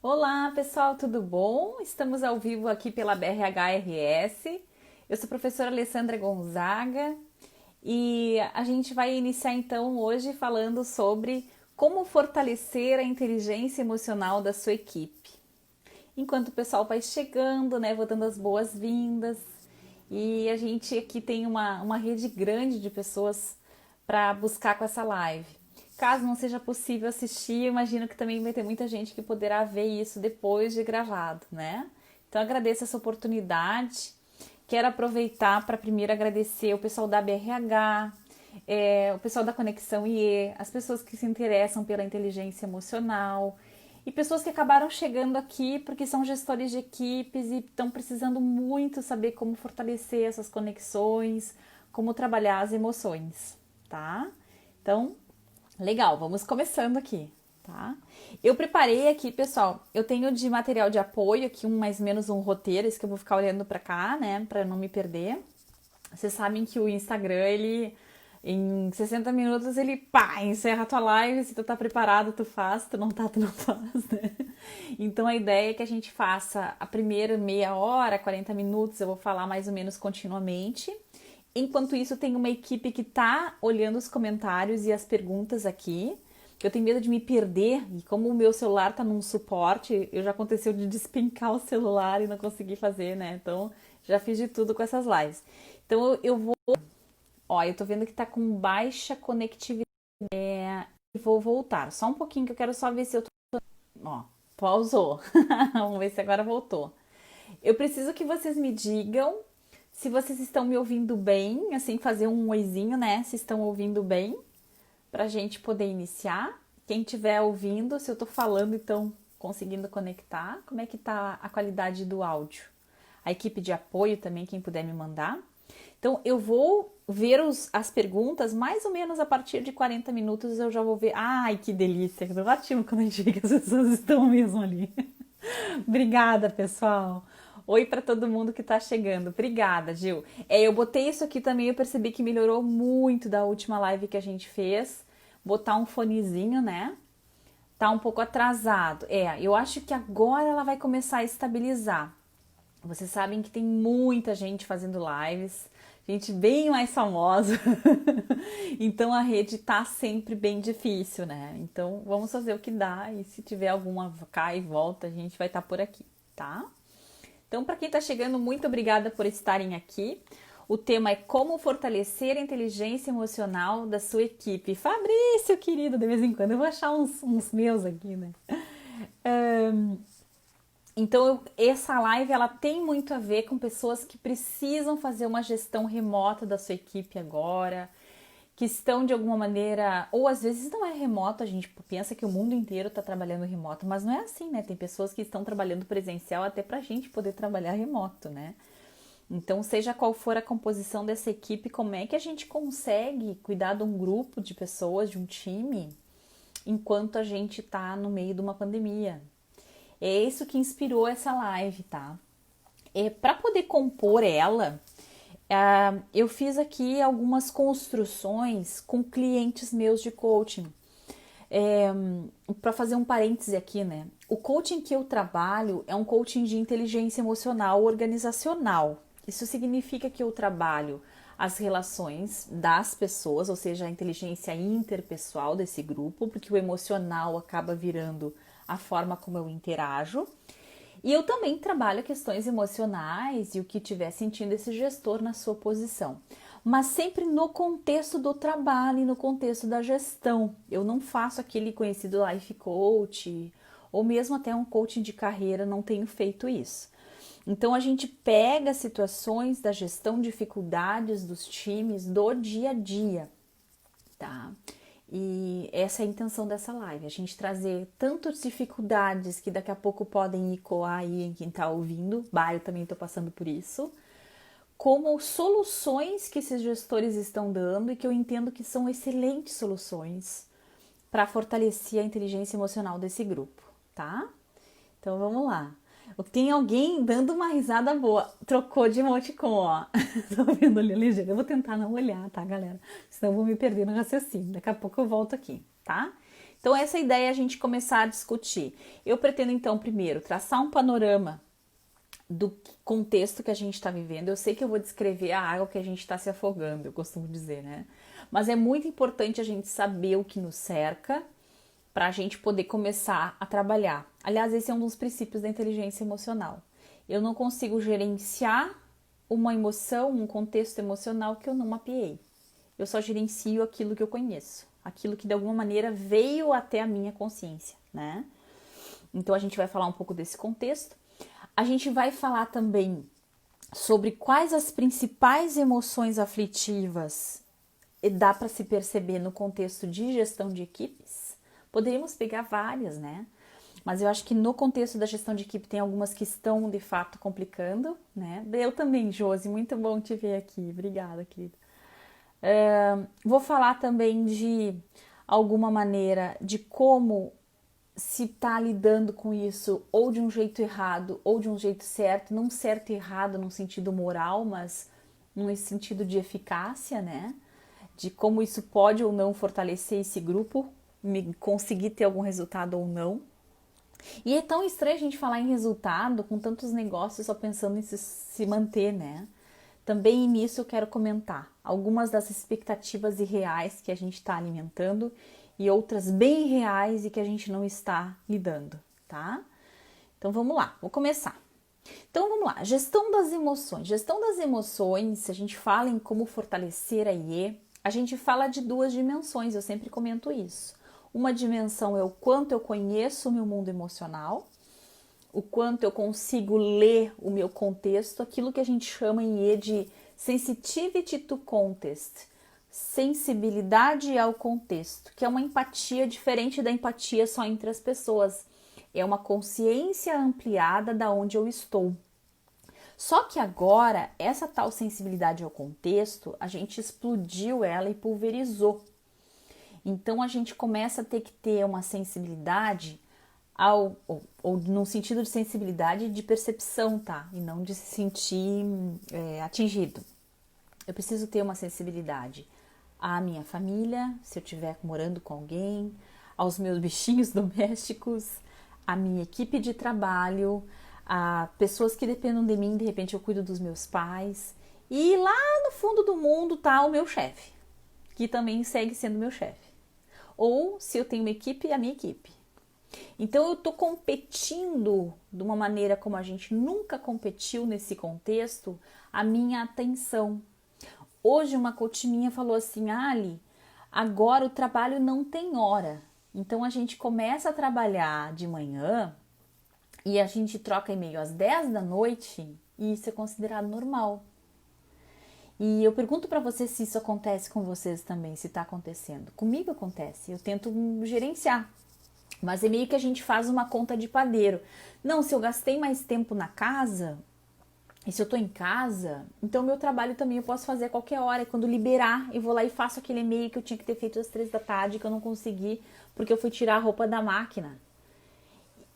Olá, pessoal, tudo bom? Estamos ao vivo aqui pela BRHRS. Eu sou a professora Alessandra Gonzaga e a gente vai iniciar então hoje falando sobre como fortalecer a inteligência emocional da sua equipe. Enquanto o pessoal vai chegando, né, vou dando as boas-vindas e a gente aqui tem uma rede grande de pessoas para buscar com essa live. Caso não seja possível assistir, eu imagino que também vai ter muita gente que poderá ver isso depois de gravado, né? Então agradeço essa oportunidade. Quero aproveitar para primeiro agradecer o pessoal da BRH, o pessoal da Conexão IE, as pessoas que se interessam pela inteligência emocional e pessoas que acabaram chegando aqui porque são gestores de equipes e estão precisando muito saber como fortalecer essas conexões, como trabalhar as emoções, tá? Então, legal, vamos começando aqui, tá? Eu preparei aqui, pessoal, eu tenho de material de apoio aqui mais ou menos um roteiro, esse que eu vou ficar olhando pra cá, né, pra não me perder. Vocês sabem que o Instagram, ele em 60 minutos ele pá, encerra a tua live, se tu tá preparado, tu faz, tu não tá, tu não faz, né? Então a ideia é que a gente faça a primeira meia hora, 40 minutos, eu vou falar mais ou menos continuamente. Enquanto isso, tem uma equipe que tá olhando os comentários e as perguntas aqui, que eu tenho medo de me perder, e como o meu celular tá num suporte, eu já aconteceu de despencar o celular e não conseguir fazer, né? Então, já fiz de tudo com essas lives. Então, eu vou... Ó, eu tô vendo que tá com baixa conectividade. Vou voltar. Só um pouquinho que eu quero só ver se eu tô... Ó, pausou. Vamos ver se agora voltou. Eu preciso que vocês me digam se vocês estão me ouvindo bem, assim, fazer um oizinho, né? Se estão ouvindo bem, pra gente poder iniciar. Quem estiver ouvindo, se eu tô falando, então conseguindo conectar, como é que tá a qualidade do áudio? A equipe de apoio também, quem puder me mandar. Então, eu vou ver as perguntas, mais ou menos a partir de 40 minutos eu já vou ver. Ai, que delícia! É ótimo quando a gente vê que as pessoas estão mesmo ali. Obrigada, pessoal. Oi para todo mundo que tá chegando. Obrigada, Gil. Eu botei isso aqui também, eu percebi que melhorou muito da última live que a gente fez. Botar um fonezinho, né? Tá um pouco atrasado. Eu acho que agora ela vai começar a estabilizar. Vocês sabem que tem muita gente fazendo lives, gente bem mais famosa. Então a rede tá sempre bem difícil, né? Então vamos fazer o que dá e se tiver alguma cai e volta, a gente vai estar por aqui, tá? Então, para quem está chegando, muito obrigada por estarem aqui. O tema é como fortalecer a inteligência emocional da sua equipe. Fabrício, querido, de vez em quando eu vou achar uns meus aqui, né? Então, essa live ela tem muito a ver com pessoas que precisam fazer uma gestão remota da sua equipe agora, que estão de alguma maneira, ou às vezes não é remoto, a gente pensa que o mundo inteiro está trabalhando remoto, mas não é assim, né? Tem pessoas que estão trabalhando presencial até para a gente poder trabalhar remoto, né? Então, seja qual for a composição dessa equipe, como é que a gente consegue cuidar de um grupo de pessoas, de um time, enquanto a gente está no meio de uma pandemia? É isso que inspirou essa live, tá? Para poder compor ela, eu fiz aqui algumas construções com clientes meus de coaching. Para fazer um parêntese aqui, né? O coaching que eu trabalho é um coaching de inteligência emocional organizacional. Isso significa que eu trabalho as relações das pessoas, ou seja, a inteligência interpessoal desse grupo, porque o emocional acaba virando a forma como eu interajo. E eu também trabalho questões emocionais e o que estiver sentindo esse gestor na sua posição. Mas sempre no contexto do trabalho e no contexto da gestão. Eu não faço aquele conhecido life coach ou mesmo até um coaching de carreira, não tenho feito isso. Então a gente pega situações da gestão, dificuldades dos times do dia a dia, tá? E essa é a intenção dessa live, a gente trazer tantas dificuldades que daqui a pouco podem ecoar aí em quem tá ouvindo, eu também tô passando por isso, como soluções que esses gestores estão dando e que eu entendo que são excelentes soluções para fortalecer a inteligência emocional desse grupo, tá? Então vamos lá. Tem alguém dando uma risada boa. Trocou de emoticon, ó. Tô vendo ali ligeiro. Eu vou tentar não olhar, tá, galera? Senão eu vou me perder no raciocínio. Daqui a pouco eu volto aqui, tá? Então essa ideia é a gente começar a discutir. Eu pretendo então primeiro traçar um panorama do contexto que a gente está vivendo. Eu sei que eu vou descrever a água que a gente está se afogando, eu costumo dizer, né? Mas é muito importante a gente saber o que nos cerca para a gente poder começar a trabalhar. Aliás, esse é um dos princípios da inteligência emocional. Eu não consigo gerenciar uma emoção, um contexto emocional que eu não mapeei. Eu só gerencio aquilo que eu conheço, aquilo que de alguma maneira veio até a minha consciência, né? Então a gente vai falar um pouco desse contexto. A gente vai falar também sobre quais as principais emoções aflitivas dá para se perceber no contexto de gestão de equipes. Poderíamos pegar várias, né? Mas eu acho que no contexto da gestão de equipe tem algumas que estão de fato complicando, né? Eu também, Josi, muito bom te ver aqui. Obrigada, querida. Vou falar também de alguma maneira de como se está lidando com isso ou de um jeito errado ou de um jeito certo, não certo e errado no sentido moral, mas no sentido de eficácia, né? De como isso pode ou não fortalecer esse grupo, conseguir ter algum resultado ou não. E é tão estranho a gente falar em resultado com tantos negócios só pensando em se manter, né? Também nisso eu quero comentar algumas das expectativas irreais que a gente está alimentando e outras bem reais e que a gente não está lidando, tá? Então vamos lá, vou começar. Então vamos lá, gestão das emoções. Gestão das emoções, se a gente fala em como fortalecer a IE, a gente fala de duas dimensões, eu sempre comento isso. Uma dimensão é o quanto eu conheço o meu mundo emocional, o quanto eu consigo ler o meu contexto, aquilo que a gente chama em IE de sensitivity to context, sensibilidade ao contexto, que é uma empatia diferente da empatia só entre as pessoas. É uma consciência ampliada da onde eu estou. Só que agora, essa tal sensibilidade ao contexto, a gente explodiu ela e pulverizou. Então a gente começa a ter que ter uma sensibilidade ou no sentido de sensibilidade de percepção, tá? E não de se sentir atingido. Eu preciso ter uma sensibilidade à minha família, se eu estiver morando com alguém, aos meus bichinhos domésticos, à minha equipe de trabalho, a pessoas que dependam de mim, de repente eu cuido dos meus pais. E lá no fundo do mundo tá o meu chefe, que também segue sendo meu chefe. Ou se eu tenho uma equipe, a minha equipe. Então eu estou competindo de uma maneira como a gente nunca competiu nesse contexto, a minha atenção. Hoje uma coach minha falou assim, Ali, agora o trabalho não tem hora. Então a gente começa a trabalhar de manhã e a gente troca e-mail às 10 da noite e isso é considerado normal. E eu pergunto para você se isso acontece com vocês também, se está acontecendo. Comigo acontece, eu tento gerenciar. Mas é meio que a gente faz uma conta de padeiro. Não, se eu gastei mais tempo na casa, e se eu tô em casa, então o meu trabalho também eu posso fazer a qualquer hora. E quando liberar, eu vou lá e faço aquele e-mail que eu tinha que ter feito às 3 da tarde, que eu não consegui, porque eu fui tirar a roupa da máquina.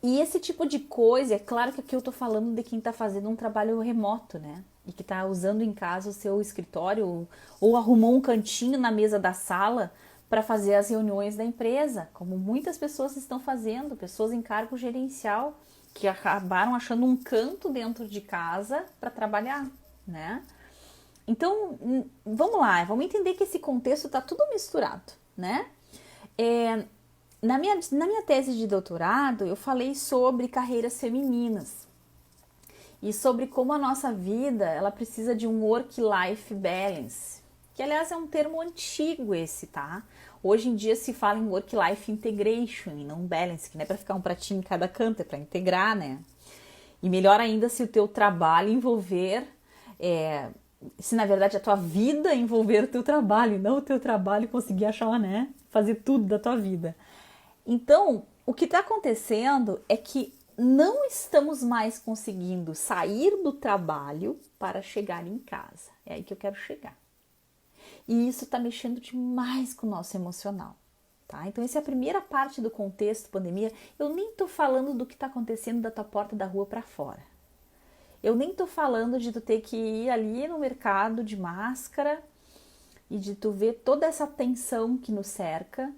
E esse tipo de coisa, é claro que aqui eu tô falando de quem tá fazendo um trabalho remoto, né? E que tá usando em casa o seu escritório ou arrumou um cantinho na mesa da sala para fazer as reuniões da empresa, como muitas pessoas estão fazendo, pessoas em cargo gerencial que acabaram achando um canto dentro de casa para trabalhar, né? Então, vamos lá, vamos entender que esse contexto tá tudo misturado, né? Na minha tese de doutorado, eu falei sobre carreiras femininas e sobre como a nossa vida ela precisa de um work-life balance, que aliás é um termo antigo esse, tá? Hoje em dia se fala em work-life integration e não balance, que não é para ficar um pratinho em cada canto, é para integrar, né? E melhor ainda se o teu trabalho envolver, se na verdade a tua vida envolver o teu trabalho, e não o teu trabalho conseguir achar, né? Fazer tudo da tua vida. Então, o que está acontecendo é que não estamos mais conseguindo sair do trabalho para chegar em casa. É aí que eu quero chegar. E isso está mexendo demais com o nosso emocional, tá? Então, essa é a primeira parte do contexto pandemia. Eu nem tô falando do que está acontecendo da tua porta da rua para fora. Eu nem tô falando de tu ter que ir ali no mercado de máscara e de tu ver toda essa tensão que nos cerca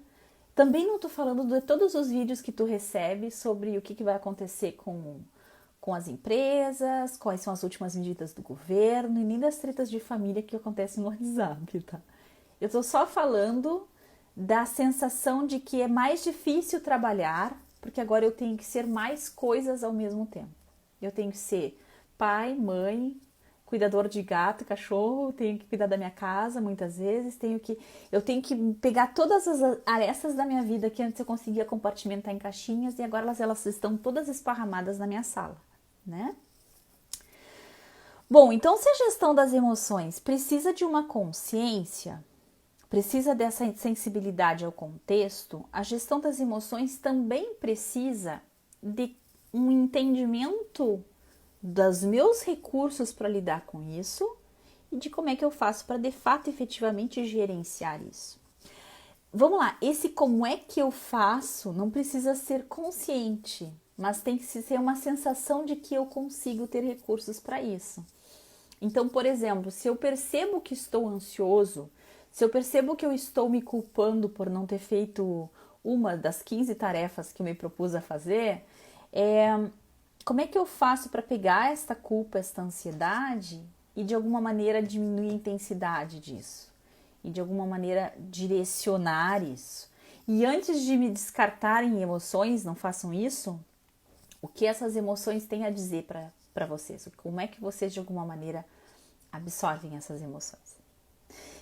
Também não tô falando de todos os vídeos que tu recebe sobre o que vai acontecer com as empresas, quais são as últimas medidas do governo e nem das tretas de família que acontecem no WhatsApp, tá? Eu tô só falando da sensação de que é mais difícil trabalhar, porque agora eu tenho que ser mais coisas ao mesmo tempo. Eu tenho que ser pai, mãe, cuidador de gato, cachorro, tenho que cuidar da minha casa muitas vezes, eu tenho que pegar todas as arestas da minha vida que antes eu conseguia compartimentar em caixinhas e agora elas estão todas esparramadas na minha sala, né? Bom, então se a gestão das emoções precisa de uma consciência, precisa dessa sensibilidade ao contexto, a gestão das emoções também precisa de um entendimento dos meus recursos para lidar com isso e de como é que eu faço para de fato efetivamente gerenciar isso. Vamos lá, esse como é que eu faço não precisa ser consciente, mas tem que ser uma sensação de que eu consigo ter recursos para isso. Então, por exemplo, se eu percebo que estou ansioso, se eu percebo que eu estou me culpando por não ter feito uma das 15 tarefas que eu me propus a fazer, como é que eu faço para pegar esta culpa, esta ansiedade e de alguma maneira diminuir a intensidade disso? E de alguma maneira direcionar isso? E antes de me descartar em emoções, não façam isso, o que essas emoções têm a dizer para vocês? Como é que vocês de alguma maneira absorvem essas emoções?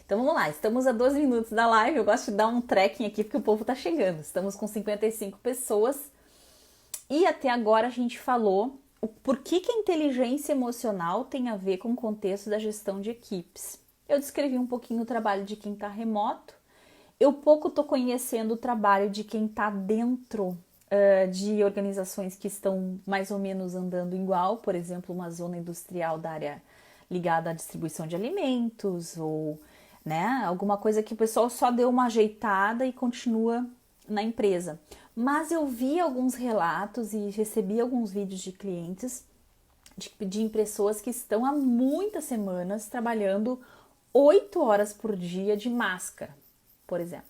Então vamos lá, estamos a 12 minutos da live, eu gosto de dar um trekking aqui porque o povo tá chegando. Estamos com 55 pessoas. E até agora a gente falou o porquê que a inteligência emocional tem a ver com o contexto da gestão de equipes. Eu descrevi um pouquinho o trabalho de quem está remoto. Eu pouco estou conhecendo o trabalho de quem está dentro de organizações que estão mais ou menos andando igual, por exemplo, uma zona industrial da área ligada à distribuição de alimentos ou né, alguma coisa que o pessoal só deu uma ajeitada e continua na empresa. Mas eu vi alguns relatos e recebi alguns vídeos de clientes, de pessoas que estão há muitas semanas trabalhando 8 horas por dia de máscara, por exemplo.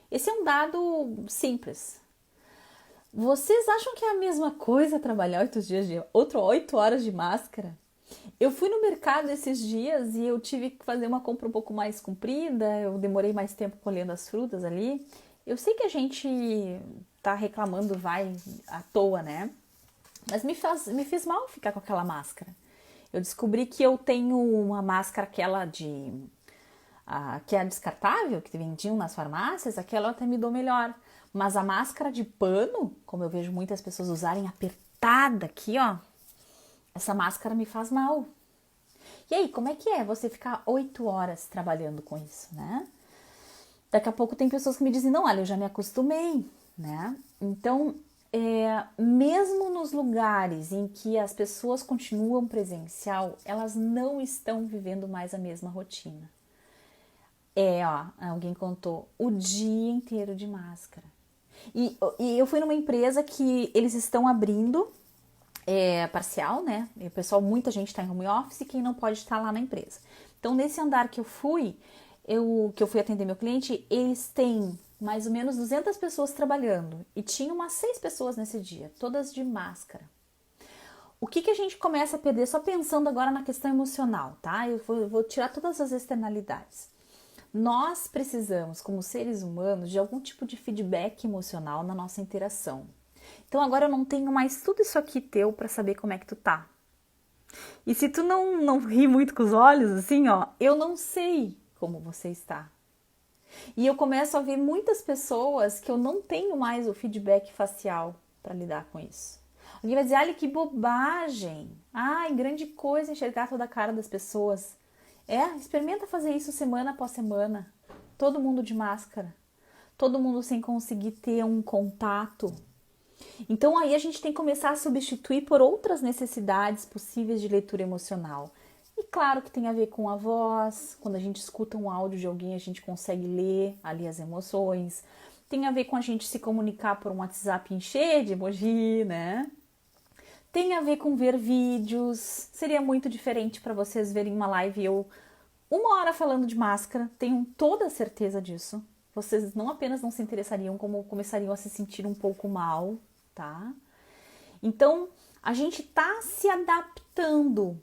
Esse é um dado simples. Vocês acham que é a mesma coisa trabalhar 8 horas de máscara? Eu fui no mercado esses dias e eu tive que fazer uma compra um pouco mais comprida, eu demorei mais tempo colhendo as frutas ali. Eu sei que a gente tá reclamando, vai à toa, né? Mas me fez mal ficar com aquela máscara. Eu descobri que eu tenho uma máscara, aquela que é descartável, que vendiam nas farmácias, aquela eu até me dou melhor. Mas a máscara de pano, como eu vejo muitas pessoas usarem apertada aqui, ó, essa máscara me faz mal. E aí, como é que é você ficar 8 horas trabalhando com isso, né? Daqui a pouco tem pessoas que me dizem, não, olha, eu já me acostumei, né? Então, mesmo nos lugares em que as pessoas continuam presencial, elas não estão vivendo mais a mesma rotina. Alguém contou, o dia inteiro de máscara. E eu fui numa empresa que eles estão abrindo parcial, né? E o pessoal, muita gente está em home office e quem não pode estar lá na empresa. Então, nesse andar que eu fui atender meu cliente, eles têm mais ou menos 200 pessoas trabalhando e tinha umas 6 pessoas nesse dia, todas de máscara. O que a gente começa a perder, só pensando agora na questão emocional, tá? Eu vou tirar todas as externalidades. Nós precisamos, como seres humanos, de algum tipo de feedback emocional na nossa interação. Então agora eu não tenho mais tudo isso aqui teu para saber como é que tu tá. E se tu não ri muito com os olhos, assim, ó, eu não sei como você está. E eu começo a ver muitas pessoas que eu não tenho mais o feedback facial para lidar com isso. Alguém vai dizer, olha que bobagem. Ai, grande coisa enxergar toda a cara das pessoas. Experimenta fazer isso semana após semana. Todo mundo de máscara. Todo mundo sem conseguir ter um contato. Então aí a gente tem que começar a substituir por outras necessidades possíveis de leitura emocional. E claro que tem a ver com a voz, quando a gente escuta um áudio de alguém a gente consegue ler ali as emoções. Tem a ver com a gente se comunicar por um WhatsApp encher de emoji, né? Tem a ver com ver vídeos. Seria muito diferente para vocês verem uma live eu 1 hora falando de máscara, tenho toda a certeza disso. vocês não apenas não se interessariam, como começariam a se sentir um pouco mal, tá? Então, a gente tá se adaptando.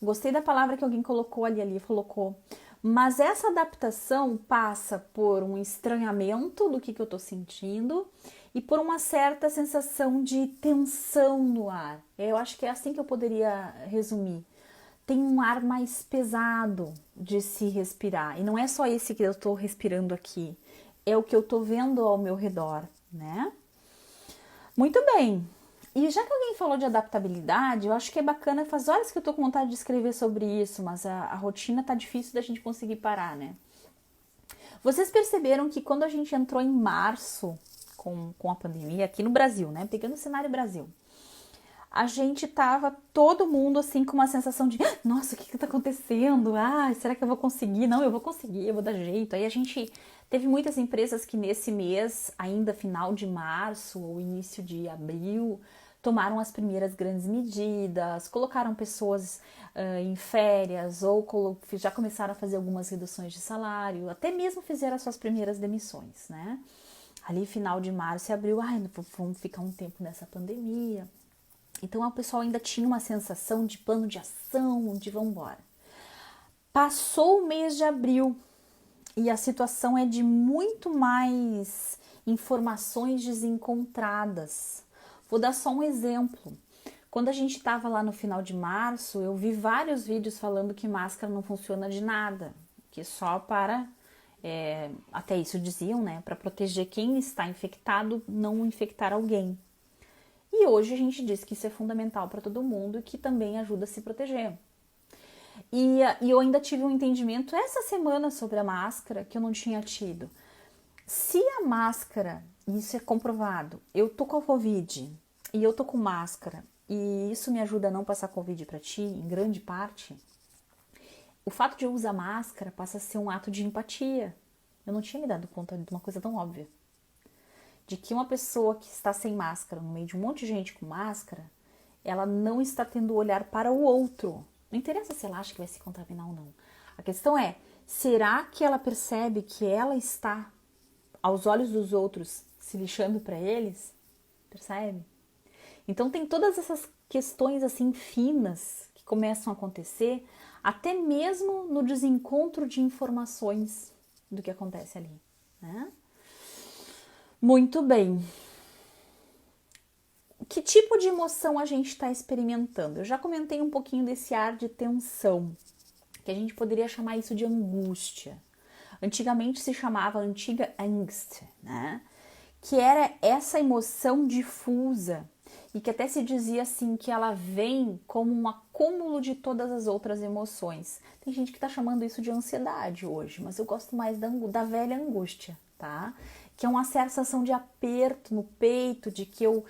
Gostei da palavra que alguém colocou ali colocou. Mas essa adaptação passa por um estranhamento do que eu tô sentindo e por uma certa sensação de tensão no ar. Eu acho que é assim que eu poderia resumir. Tem um ar mais pesado de se respirar. E não é só esse que eu tô respirando aqui. É o que eu tô vendo ao meu redor, né? Muito bem. E já que alguém falou de adaptabilidade, eu acho que é bacana, faz horas que eu tô com vontade de escrever sobre isso, mas a rotina tá difícil da gente conseguir parar, né? Vocês perceberam que quando a gente entrou em março com a pandemia, aqui no Brasil, né? Pegando o cenário Brasil, a gente tava todo mundo assim com uma sensação de nossa, o que tá acontecendo? Ah, será que eu vou conseguir? Não, eu vou conseguir, eu vou dar jeito. Aí a gente teve muitas empresas que nesse mês, ainda final de março ou início de abril, tomaram as primeiras grandes medidas, colocaram pessoas em férias ou já começaram a fazer algumas reduções de salário, até mesmo fizeram as suas primeiras demissões, né? Ali final de março e abril, vamos ficar um tempo nessa pandemia. Então o pessoal ainda tinha uma sensação de plano de ação, de vamos embora. Passou o mês de abril e a situação é de muito mais informações desencontradas. Vou dar só um exemplo. Quando a gente estava lá no final de março, eu vi vários vídeos falando que máscara não funciona de nada, que só para, até isso diziam, né, para proteger quem está infectado, não infectar alguém. E hoje a gente diz que isso é fundamental para todo mundo e que também ajuda a se proteger. E eu ainda tive um entendimento essa semana sobre a máscara que eu não tinha tido. Se a máscara, isso é comprovado, eu tô com a Covid e eu tô com máscara e isso me ajuda a não passar Covid para ti, em grande parte, o fato de eu usar máscara passa a ser um ato de empatia. Eu não tinha me dado conta de uma coisa tão óbvia. De que uma pessoa que está sem máscara, no meio de um monte de gente com máscara, ela não está tendo o olhar para o outro. Não interessa se ela acha que vai se contaminar ou não. A questão é, será que ela percebe que ela está, aos olhos dos outros, se lixando para eles? Percebe? Então tem todas essas questões assim finas que começam a acontecer, até mesmo no desencontro de informações do que acontece ali, né? Muito bem. Que tipo de emoção a gente está experimentando? Eu já comentei um pouquinho desse ar de tensão, que a gente poderia chamar isso de angústia. Antigamente se chamava antiga Angst, né? Que era essa emoção difusa e que até se dizia assim que ela vem como um acúmulo de todas as outras emoções. Tem gente que está chamando isso de ansiedade hoje, mas eu gosto mais da velha angústia, tá? Que é uma sensação de aperto no peito, de que eu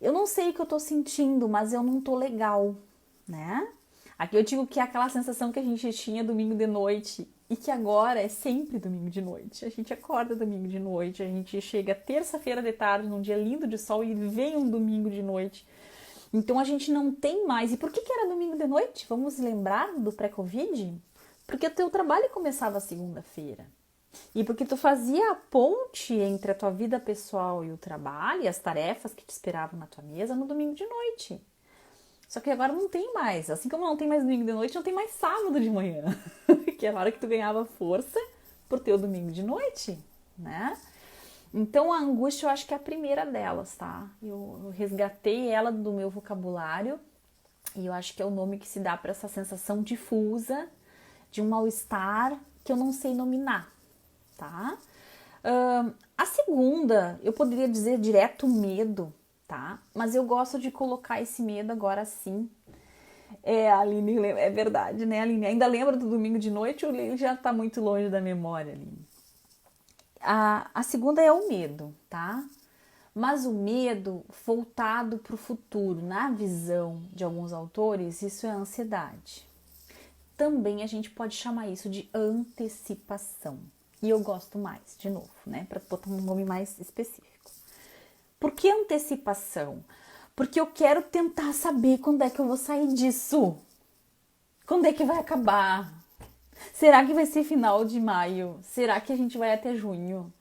não sei o que eu tô sentindo, mas eu não tô legal, né? Aqui eu digo que é aquela sensação que a gente tinha domingo de noite e que agora é sempre domingo de noite. A gente acorda domingo de noite, a gente chega terça-feira de tarde, num dia lindo de sol e vem um domingo de noite. Então a gente não tem mais. E por que era domingo de noite? Vamos lembrar do pré-Covid? Porque o teu trabalho começava segunda-feira. E porque tu fazia a ponte entre a tua vida pessoal e o trabalho e as tarefas que te esperavam na tua mesa no domingo de noite. Só que agora não tem mais. Assim como não tem mais domingo de noite, não tem mais sábado de manhã. Que é a hora que tu ganhava força por ter o domingo de noite, né? Então a angústia eu acho que é a primeira delas, tá? Eu resgatei ela do meu vocabulário e eu acho que é o nome que se dá para essa sensação difusa de um mal-estar que eu não sei nominar. Tá? A segunda, eu poderia dizer direto medo, tá? Mas eu gosto de colocar esse medo agora sim. A Aline, é verdade, né, Aline? Ainda lembra do domingo de noite ou ele já tá muito longe da memória, Aline? A segunda é o medo, tá? Mas o medo voltado para o futuro, na visão de alguns autores, isso é ansiedade. Também a gente pode chamar isso de antecipação. E eu gosto mais, de novo, né? Para botar um nome mais específico. Por que antecipação? Porque eu quero tentar saber quando é que eu vou sair disso. Quando é que vai acabar? Será que vai ser final de maio? Será que a gente vai até junho?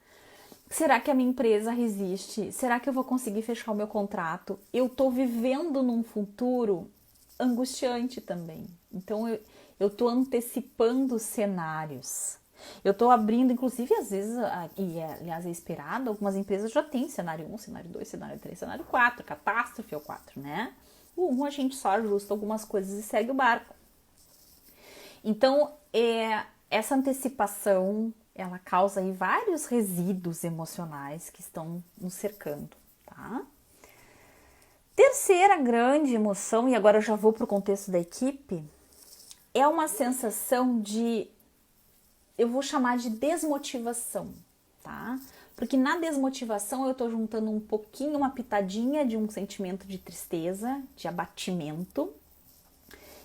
Será que a minha empresa resiste? Será que eu vou conseguir fechar o meu contrato? Eu tô vivendo num futuro angustiante também. Então eu tô antecipando cenários. Eu tô abrindo, inclusive, às vezes, e aliás é esperado, algumas empresas já têm cenário 1, cenário 2, cenário 3, cenário 4, catástrofe ou 4, né? O 1 a gente só ajusta algumas coisas e segue o barco. Então, essa antecipação, ela causa aí vários resíduos emocionais que estão nos cercando, tá? Terceira grande emoção, e agora eu já vou para o contexto da equipe, é uma sensação de, eu vou chamar de desmotivação, tá? Porque na desmotivação eu tô juntando um pouquinho, uma pitadinha de um sentimento de tristeza, de abatimento,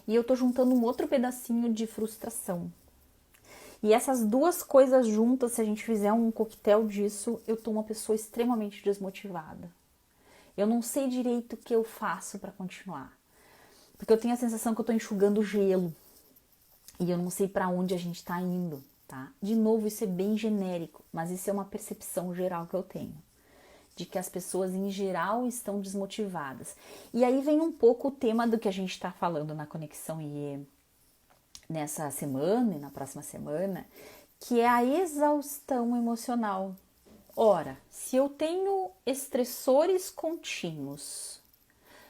e eu tô juntando um outro pedacinho de frustração. E essas duas coisas juntas, se a gente fizer um coquetel disso, eu tô uma pessoa extremamente desmotivada. Eu não sei direito o que eu faço para continuar. Porque eu tenho a sensação que eu tô enxugando gelo. E eu não sei para onde a gente tá indo, tá? De novo, isso é bem genérico, mas isso é uma percepção geral que eu tenho. De que as pessoas em geral estão desmotivadas. E aí vem um pouco o tema do que a gente tá falando na Conexão IE nessa semana e na próxima semana, que é a exaustão emocional. Ora, se eu tenho estressores contínuos,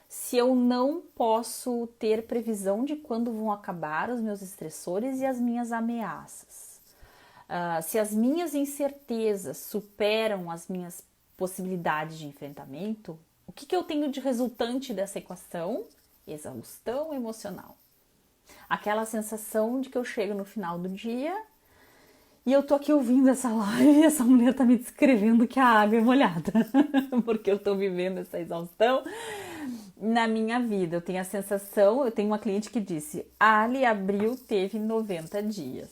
se eu não posso ter previsão de quando vão acabar os meus estressores e as minhas ameaças, se as minhas incertezas superam as minhas possibilidades de enfrentamento, o que eu tenho de resultante dessa equação? Exaustão emocional. Aquela sensação de que eu chego no final do dia e eu tô aqui ouvindo essa live e essa mulher tá me descrevendo que a água é molhada, porque eu tô vivendo essa exaustão na minha vida. Eu tenho a sensação, eu tenho uma cliente que disse, Ali, abril teve 90 dias.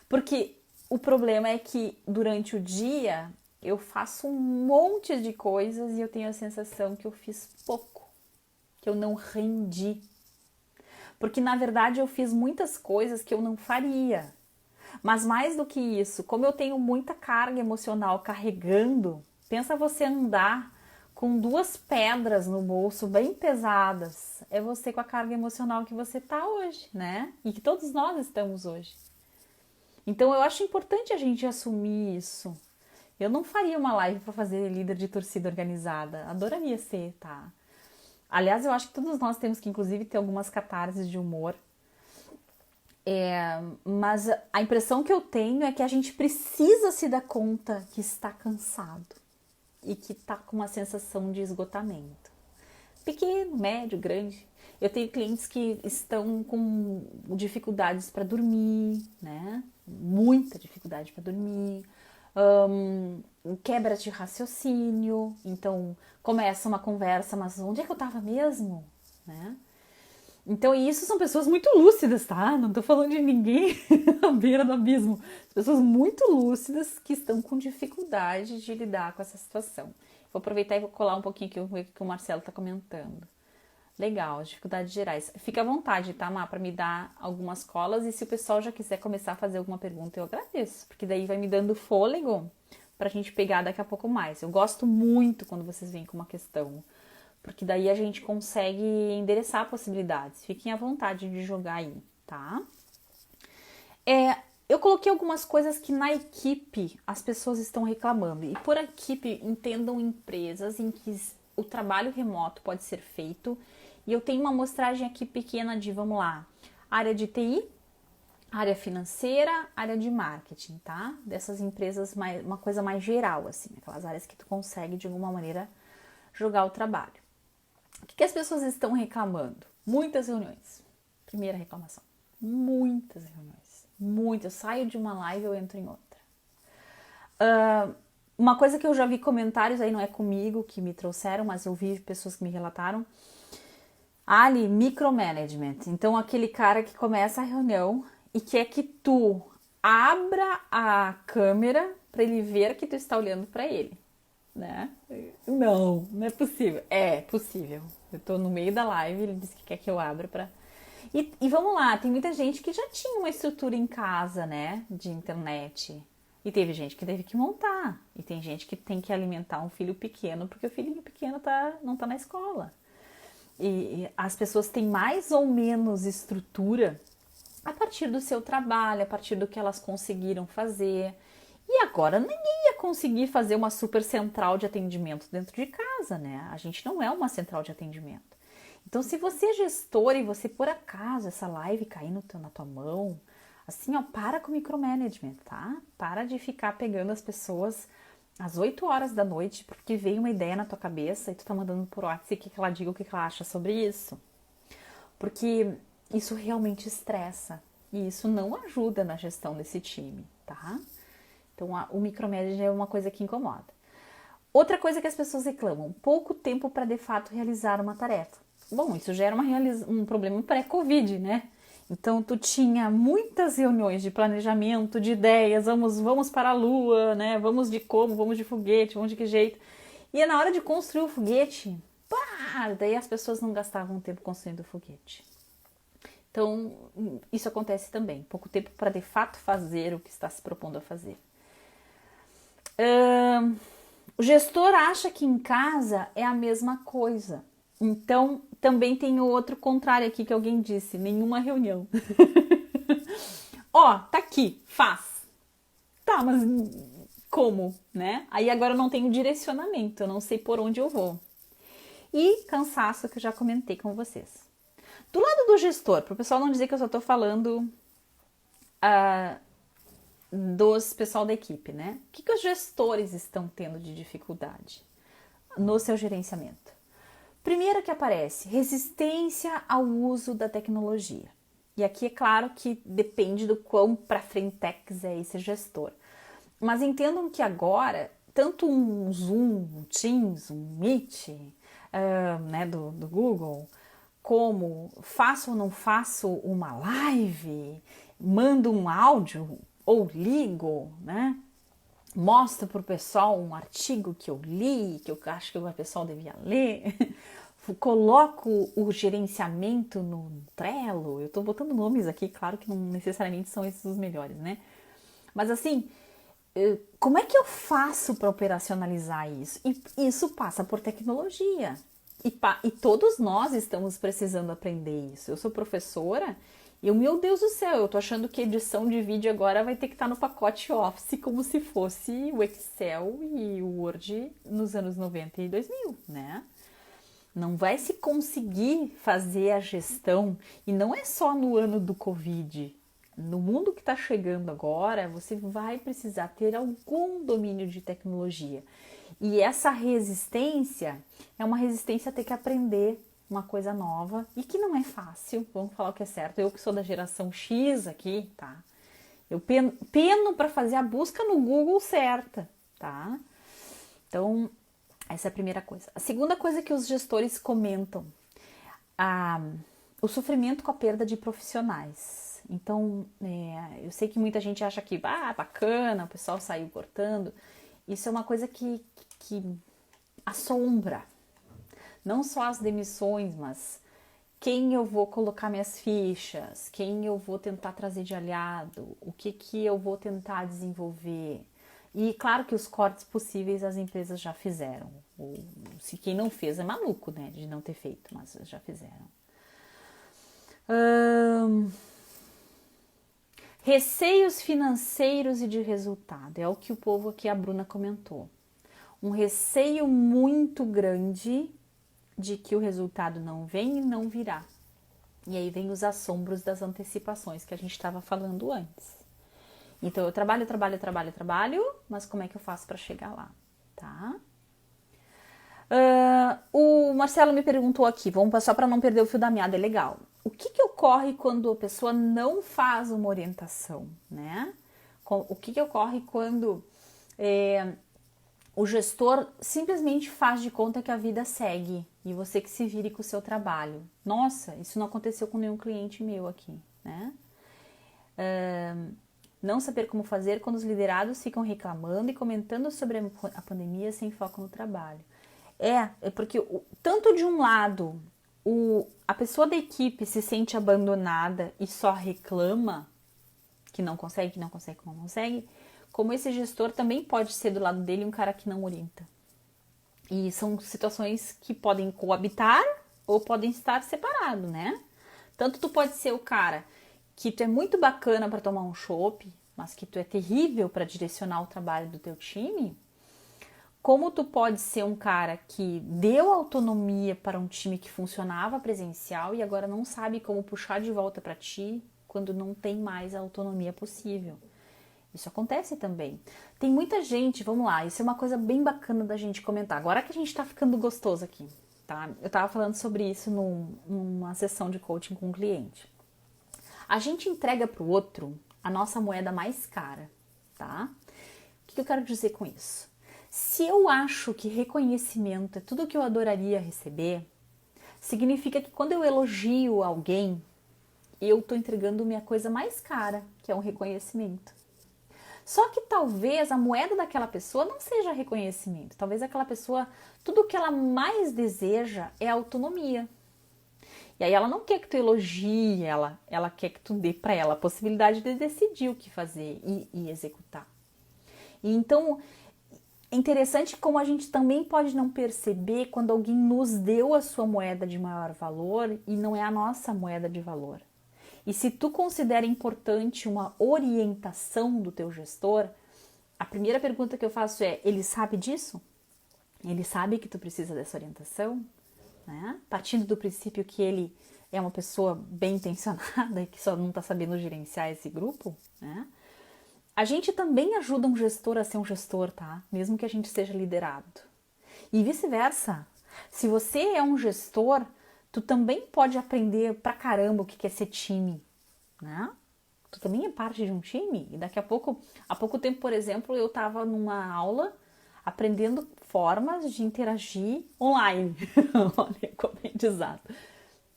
Porque o problema é que durante o dia eu faço um monte de coisas e eu tenho a sensação que eu fiz pouco, que eu não rendi. Porque, na verdade, eu fiz muitas coisas que eu não faria. Mas mais do que isso, como eu tenho muita carga emocional carregando, pensa você andar com duas pedras no bolso bem pesadas. É você com a carga emocional que você tá hoje, né? E que todos nós estamos hoje. Então, eu acho importante a gente assumir isso. Eu não faria uma live para fazer líder de torcida organizada. Adoraria ser, tá? Aliás, eu acho que todos nós temos que, inclusive, ter algumas catarses de humor. Mas a impressão que eu tenho é que a gente precisa se dar conta que está cansado e que está com uma sensação de esgotamento. Pequeno, médio, grande. Eu tenho clientes que estão com dificuldades para dormir, né? Muita dificuldade para dormir. Quebra de raciocínio. Então, começa uma conversa, mas onde é que eu estava mesmo? Né? Então, isso são pessoas muito lúcidas, tá? Não tô falando de ninguém à beira do abismo. Pessoas muito lúcidas que estão com dificuldade de lidar com essa situação. Vou aproveitar e vou colar um pouquinho aqui o que o Marcelo tá comentando. Legal, dificuldades gerais. Fica à vontade, tá, Má, para me dar algumas colas. E se o pessoal já quiser começar a fazer alguma pergunta, eu agradeço. Porque daí vai me dando fôlego pra gente pegar daqui a pouco mais. Eu gosto muito quando vocês vêm com uma questão. Porque daí a gente consegue endereçar possibilidades. Fiquem à vontade de jogar aí, tá? Eu coloquei algumas coisas que na equipe as pessoas estão reclamando. E por equipe, entendam empresas em que o trabalho remoto pode ser feito. E eu tenho uma amostragem aqui pequena de, vamos lá, área de TI, área financeira, área de marketing, tá? Dessas empresas, uma coisa mais geral, assim, aquelas áreas que tu consegue, de alguma maneira, jogar o trabalho. O que as pessoas estão reclamando? Muitas reuniões. Primeira reclamação. Muitas reuniões. Muitas. Eu saio de uma live e eu entro em outra. Uma coisa que eu já vi comentários, aí não é comigo que me trouxeram, mas eu vi pessoas que me relataram. Ali, micromanagement. Então, aquele cara que começa a reunião e quer que tu abra a câmera para ele ver que tu está olhando para ele. Né? Não é possível. É possível. Eu tô no meio da live, ele disse que quer que eu abra pra... E vamos lá, tem muita gente que já tinha uma estrutura em casa, né? De internet. E teve gente que teve que montar. E tem gente que tem que alimentar um filho pequeno porque o filho pequeno não tá na escola. E as pessoas têm mais ou menos estrutura a partir do seu trabalho, a partir do que elas conseguiram fazer. E agora ninguém ia conseguir fazer uma super central de atendimento dentro de casa, né? A gente não é uma central de atendimento. Então, se você é gestor e você, por acaso, essa live cair na tua mão, assim, ó, para com o micromanagement, tá? Para de ficar pegando as pessoas às 8 horas da noite, porque veio uma ideia na tua cabeça e tu tá mandando por WhatsApp o que ela diga, o que ela acha sobre isso. Porque isso realmente estressa e isso não ajuda na gestão desse time, tá? Então, o micromanagement é uma coisa que incomoda. Outra coisa que as pessoas reclamam, pouco tempo para de fato realizar uma tarefa. Bom, isso já era um problema pré-Covid, né? Então, tu tinha muitas reuniões de planejamento, de ideias, vamos para a lua, né? Vamos de como, vamos de foguete, vamos de que jeito. E na hora de construir o foguete, pá, daí as pessoas não gastavam tempo construindo o foguete. Então, isso acontece também. Pouco tempo para de fato fazer o que está se propondo a fazer. O gestor acha que em casa é a mesma coisa. Então, também tem o outro contrário aqui que alguém disse, nenhuma reunião. Ó, tá aqui, faz. Tá, mas como, né? Aí agora eu não tenho direcionamento, eu não sei por onde eu vou. E cansaço, que eu já comentei com vocês. Do lado do gestor, para o pessoal não dizer que eu só tô falando dos pessoal da equipe, né? O que os gestores estão tendo de dificuldade no seu gerenciamento? Primeiro que aparece, resistência ao uso da tecnologia. E aqui é claro que depende do quão para frentex é esse gestor. Mas entendam que agora, tanto um Zoom, um Teams, um Meet, né, do Google, como faço ou não faço uma live, mando um áudio ou ligo, né? Mostro para o pessoal um artigo que eu li, que eu acho que o pessoal devia ler, coloco o gerenciamento no Trello, eu estou botando nomes aqui, claro que não necessariamente são esses os melhores, né? Mas assim, como é que eu faço para operacionalizar isso? E isso passa por tecnologia. E todos nós estamos precisando aprender isso. Eu sou professora e, meu Deus do céu, eu tô achando que edição de vídeo agora vai ter que estar no pacote Office como se fosse o Excel e o Word nos anos 90 e 2000, né? Não vai se conseguir fazer a gestão, e não é só no ano do Covid. No mundo que está chegando agora, você vai precisar ter algum domínio de tecnologia. E essa resistência é uma resistência a ter que aprender uma coisa nova e que não é fácil, vamos falar o que é certo. Eu que sou da geração X aqui, tá? Eu peno para fazer a busca no Google certa, tá? Então, essa é a primeira coisa. A segunda coisa que os gestores comentam, o sofrimento com a perda de profissionais. Então, eu sei que muita gente acha que, bacana, o pessoal saiu cortando. Isso é uma coisa que assombra. Não só as demissões, mas quem eu vou colocar minhas fichas, quem eu vou tentar trazer de aliado, o que eu vou tentar desenvolver. E claro que os cortes possíveis as empresas já fizeram. Se quem não fez é maluco, né, de não ter feito, mas já fizeram. Receios financeiros e de resultado, é o que o povo aqui, a Bruna comentou. Um receio muito grande de que o resultado não vem e não virá. E aí vem os assombros das antecipações que a gente estava falando antes. Então eu trabalho, mas como é que eu faço para chegar lá, tá? O Marcelo me perguntou aqui, vamos passar para não perder o fio da meada, é legal. O que ocorre quando a pessoa não faz uma orientação, né? O que ocorre quando o gestor simplesmente faz de conta que a vida segue e você que se vire com o seu trabalho? Nossa, isso não aconteceu com nenhum cliente meu aqui, né? Não saber como fazer quando os liderados ficam reclamando e comentando sobre a pandemia sem foco no trabalho. É porque tanto de um lado a pessoa da equipe se sente abandonada e só reclama que não consegue, como esse gestor também pode ser do lado dele um cara que não orienta. E são situações que podem coabitar ou podem estar separados, né? Tanto tu pode ser o cara que tu é muito bacana para tomar um chopp, mas que tu é terrível para direcionar o trabalho do teu time, como tu pode ser um cara que deu autonomia para um time que funcionava presencial e agora não sabe como puxar de volta para ti quando não tem mais a autonomia possível. Isso acontece também. Tem muita gente, vamos lá, isso é uma coisa bem bacana da gente comentar. Agora que a gente tá ficando gostoso aqui, tá? Eu tava falando sobre isso numa sessão de coaching com um cliente. A gente entrega pro outro a nossa moeda mais cara, tá? O que eu quero dizer com isso? Se eu acho que reconhecimento é tudo que eu adoraria receber, significa que quando eu elogio alguém, eu tô entregando minha coisa mais cara, que é um reconhecimento. Só que talvez a moeda daquela pessoa não seja reconhecimento. Talvez aquela pessoa, tudo que ela mais deseja é autonomia. E aí ela não quer que tu elogie ela quer que tu dê para ela a possibilidade de decidir o que fazer e executar. E então, é interessante como a gente também pode não perceber quando alguém nos deu a sua moeda de maior valor e não é a nossa moeda de valor. E se tu considera importante uma orientação do teu gestor, a primeira pergunta que eu faço é, ele sabe disso? Ele sabe que tu precisa dessa orientação? Né? Partindo do princípio que ele é uma pessoa bem intencionada e que só não está sabendo gerenciar esse grupo, né? A gente também ajuda um gestor a ser um gestor, tá? Mesmo que a gente seja liderado. E vice-versa. Se você é um gestor, tu também pode aprender pra caramba o que é ser time, né? Tu também é parte de um time. E daqui a pouco tempo, por exemplo, eu tava numa aula aprendendo formas de interagir online. Olha, como é aprendizado.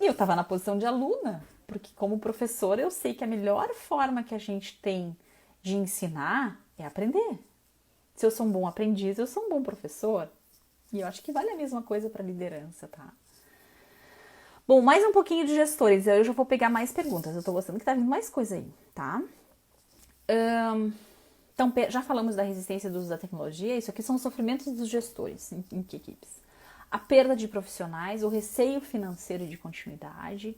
E eu tava na posição de aluna, porque como professora eu sei que a melhor forma que a gente tem de ensinar é aprender. Se eu sou um bom aprendiz, eu sou um bom professor. E eu acho que vale a mesma coisa para liderança, tá? Bom, mais um pouquinho de gestores. Eu já vou pegar mais perguntas. Eu tô gostando que tá vindo mais coisa aí, tá? Então, já falamos da resistência do uso da tecnologia. Isso aqui são os sofrimentos dos gestores em que equipes? A perda de profissionais, o receio financeiro de continuidade.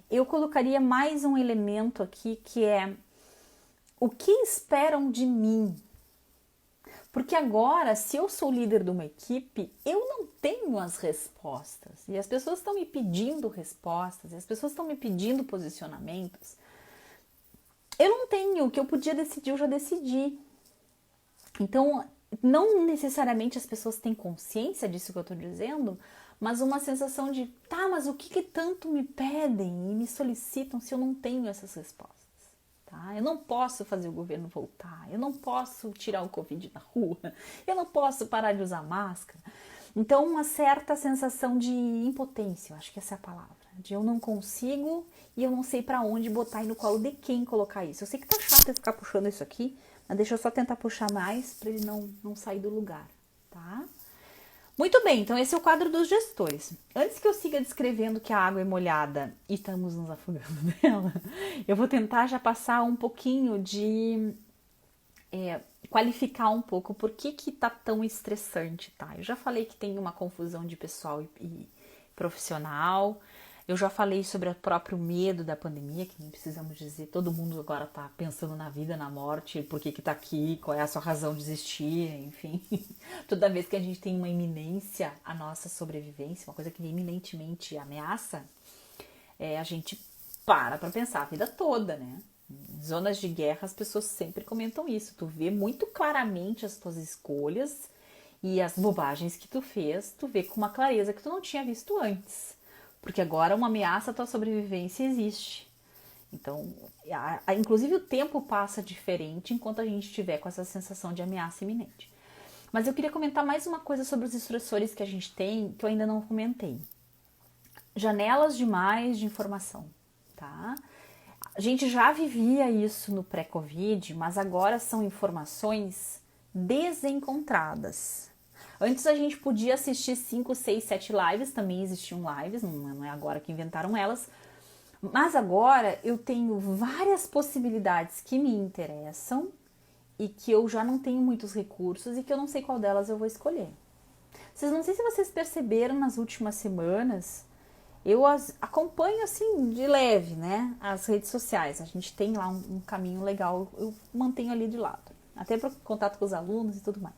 Eu colocaria mais um elemento aqui que é o que esperam de mim? Porque agora, se eu sou líder de uma equipe, eu não tenho as respostas. E as pessoas estão me pedindo respostas, e as pessoas estão me pedindo posicionamentos. Eu não tenho, o que eu podia decidir, eu já decidi. Então, não necessariamente as pessoas têm consciência disso que eu estou dizendo, mas uma sensação de, tá, mas o que tanto me pedem e me solicitam se eu não tenho essas respostas? Tá? Eu não posso fazer o governo voltar, eu não posso tirar o Covid da rua, eu não posso parar de usar máscara. Então, uma certa sensação de impotência, eu acho que essa é a palavra, de eu não consigo e eu não sei para onde botar e no colo de quem colocar isso. Eu sei que tá chato eu ficar puxando isso aqui, mas deixa eu só tentar puxar mais para ele não sair do lugar, tá? Muito bem, então esse é o quadro dos gestores. Antes que eu siga descrevendo que a água é molhada e estamos nos afogando nela, eu vou tentar já passar um pouquinho de qualificar um pouco por que tá tão estressante, tá? Eu já falei que tem uma confusão de pessoal e profissional. Eu já falei sobre o próprio medo da pandemia, que nem precisamos dizer, todo mundo agora tá pensando na vida, na morte, por que tá aqui, qual é a sua razão de existir, enfim. Toda vez que a gente tem uma iminência à nossa sobrevivência, uma coisa que iminentemente ameaça, a gente para pensar a vida toda, né? Em zonas de guerra as pessoas sempre comentam isso, tu vê muito claramente as tuas escolhas e as bobagens que tu fez, tu vê com uma clareza que tu não tinha visto antes. Porque agora uma ameaça à tua sobrevivência existe. Então, inclusive o tempo passa diferente enquanto a gente estiver com essa sensação de ameaça iminente. Mas eu queria comentar mais uma coisa sobre os estressores que a gente tem, que eu ainda não comentei. Janelas demais de informação, tá? A gente já vivia isso no pré-Covid, mas agora são informações desencontradas. Antes a gente podia assistir 5, 6, 7 lives, também existiam lives, não é agora que inventaram elas. Mas agora eu tenho várias possibilidades que me interessam e que eu já não tenho muitos recursos e que eu não sei qual delas eu vou escolher. Vocês não sei se vocês perceberam nas últimas semanas, eu as acompanho assim de leve, né? As redes sociais. A gente tem lá um caminho legal, eu mantenho ali de lado. Até para contato com os alunos e tudo mais.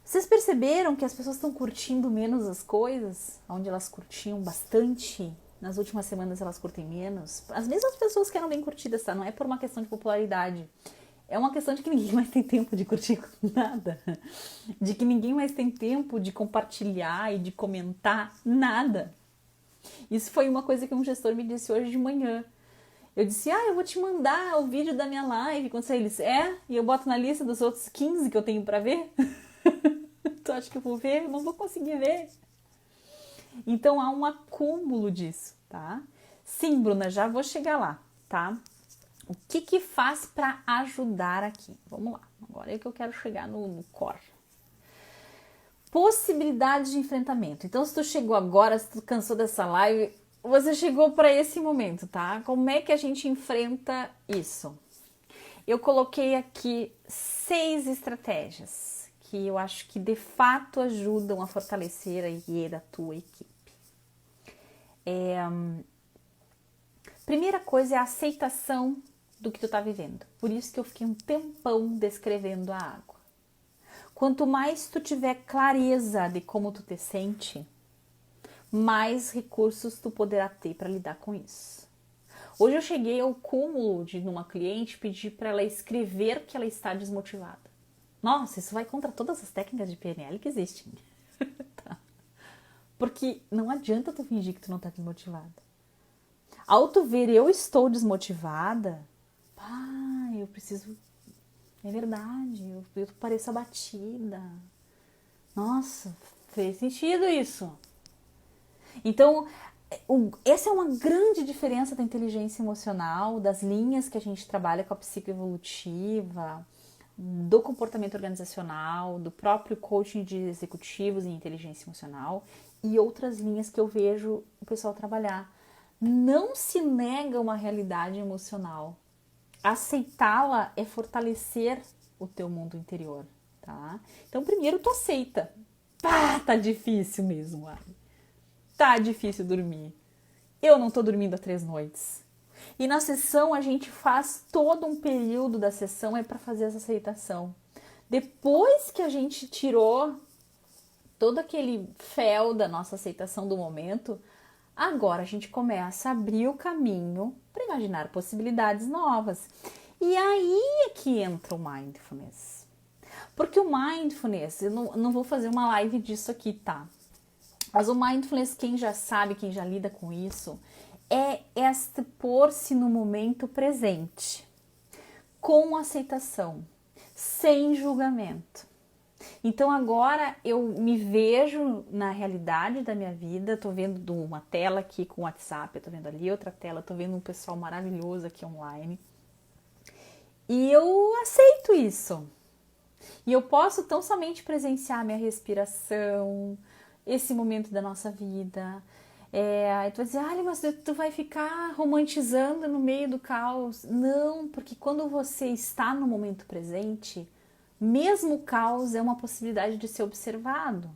Vocês perceberam que as pessoas estão curtindo menos as coisas? Onde elas curtiam bastante, nas últimas semanas elas curtem menos. As mesmas pessoas que eram bem curtidas, tá? Não é por uma questão de popularidade. É uma questão de que ninguém mais tem tempo de curtir nada. De que ninguém mais tem tempo de compartilhar e de comentar nada. Isso foi uma coisa que um gestor me disse hoje de manhã. Eu disse, eu vou te mandar o vídeo da minha live. Quando ele disse, e eu boto na lista dos outros 15 que eu tenho pra ver. Tu acha que eu vou ver? Eu não vou conseguir ver. Então há um acúmulo disso, tá? Sim, Bruna, já vou chegar lá, tá? O que faz para ajudar aqui? Vamos lá, agora é que eu quero chegar no core. Possibilidades de enfrentamento. Então, se tu chegou agora, se tu cansou dessa live, você chegou para esse momento, tá? Como é que a gente enfrenta isso? Eu coloquei aqui 6 estratégias que eu acho que de fato ajudam a fortalecer a IE da tua equipe. Primeira coisa é a aceitação do que tu tá vivendo. Por isso que eu fiquei um tempão descrevendo a água. Quanto mais tu tiver clareza de como tu te sente, mais recursos tu poderá ter para lidar com isso. Hoje eu cheguei ao cúmulo de numa cliente pedir para ela escrever que ela está desmotivada. Nossa, isso vai contra todas as técnicas de PNL que existem. Tá. Porque não adianta tu fingir que tu não tá desmotivada. Ao tu ver eu estou desmotivada, eu preciso... É verdade, eu pareço abatida. Nossa, fez sentido isso. Então, essa é uma grande diferença da inteligência emocional, das linhas que a gente trabalha com a psicoevolutiva, do comportamento organizacional, do próprio coaching de executivos em inteligência emocional e outras linhas que eu vejo o pessoal trabalhar. Não se nega uma realidade emocional. Aceitá-la é fortalecer o teu mundo interior, tá? Então, primeiro tu aceita. Tá difícil mesmo, tá difícil dormir. Eu não tô dormindo há 3 noites. E na sessão a gente faz todo um período da sessão para fazer essa aceitação. Depois que a gente tirou todo aquele fel da nossa aceitação do momento, agora a gente começa a abrir o caminho para imaginar possibilidades novas. E aí é que entra o Mindfulness. Porque o Mindfulness, eu não vou fazer uma live disso aqui, tá? Mas o Mindfulness, quem já sabe, quem já lida com isso, é este pôr-se no momento presente, com aceitação, sem julgamento. Então agora eu me vejo na realidade da minha vida, tô vendo uma tela aqui com o WhatsApp, eu tô vendo ali outra tela, tô vendo um pessoal maravilhoso aqui online. E eu aceito isso. E eu posso tão somente presenciar minha respiração, esse momento da nossa vida. Aí tu vai dizer, mas tu vai ficar romantizando no meio do caos. Não, porque quando você está no momento presente, mesmo o caos é uma possibilidade de ser observado.